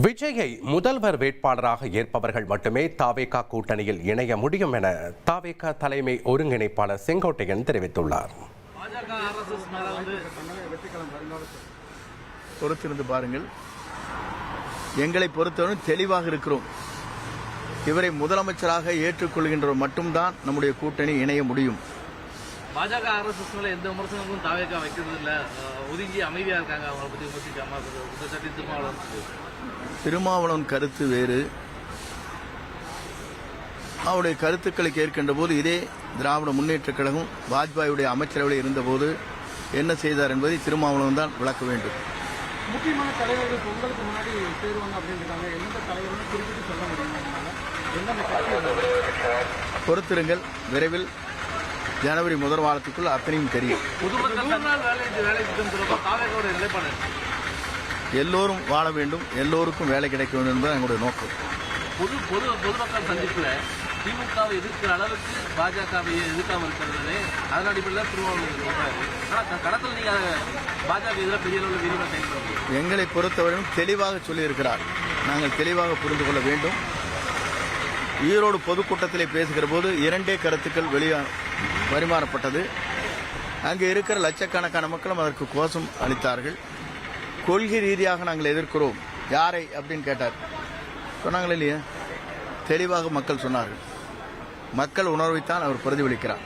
விஜயை முதல்வர் வேட்பாளராக ஏற்பவர்கள் மட்டுமே தாவேகா கூட்டணியில் இணைய முடியும் என தாவேகா தலைமை ஒருங்கிணைப்பாளர் செங்கோட்டையன் தெரிவித்துள்ளார். பொறுத்திருந்து பாருங்கள். எங்களை பொறுத்தவரை தெளிவாக இருக்கிறோம். இவரை முதலமைச்சராக ஏற்றுக்கொள்கின்றவர் மட்டும்தான் நம்முடைய கூட்டணி இணைய முடியும். பாஜக RSS மேல எந்த விமர்சனங்களும் தாவேகா வைக்கிறது இல்ல, ஒதுங்கி அமைதியா இருக்காங்க. அவங்களை பத்தி விமர்சிக்காம திருமாவளவன் கருத்து வேறு. அவருடைய கருத்துக்களை கேட்கின்ற போது இதே திராவிட முன்னேற்ற கழகம் வாஜ்பாயுடைய அமைச்சரவையில் இருந்தபோது என்ன செய்தார் என்பதை திருமாவளவன் தான் விளக்க வேண்டும். முக்கியமான தலைவர்கள் பொங்கலுக்கு முன்னாடி சேருவாங்க அப்படின்றாங்க. எந்த தலைவரும் குறிப்பிட்டு சொல்ல முடியும். பொறுத்திருங்கள், விரைவில் ஜனவரி முதல் வாரத்துக்குள் அத்தனையும் தெரியும். எல்லோரும் வாழ வேண்டும், எல்லோருக்கும் வேலை கிடைக்க வேண்டும் என்பது எங்களுடைய நோக்கம். பொதுமக்கள் சந்திப்புல திமுகவை எதிர்க்கிற அளவுக்கு பாஜகவை எதிர்க்காம இருக்கிறது. அதன் அடிப்படையில் திருமாவளவன் கடத்தல் நீங்க பாஜக எதிராக பெரிய அளவில் விரிவாக செயல்படுறீங்க. எங்களை பொறுத்தவரையும் தெளிவாக சொல்லியிருக்கிறார். நாங்கள் தெளிவாக புரிந்து கொள்ள வேண்டும். ஈரோடு பொதுக்கூட்டத்திலே பேசுகிற போது இரண்டே கருத்துக்கள் பரிமாறப்பட்டது. அங்கே இருக்கிற லட்சக்கணக்கான மக்களும் அதற்கு கோஷம் அளித்தார்கள். கொள்கை ரீதியாக நாங்கள் எதிர்க்கிறோம். யாரை அப்படின்னு கேட்டார். சொன்னாங்களே இல்லையா? தெளிவாக மக்கள் சொன்னார்கள். மக்கள் உணர்வைத்தான் அவர் பிரதிபலிக்கிறார்.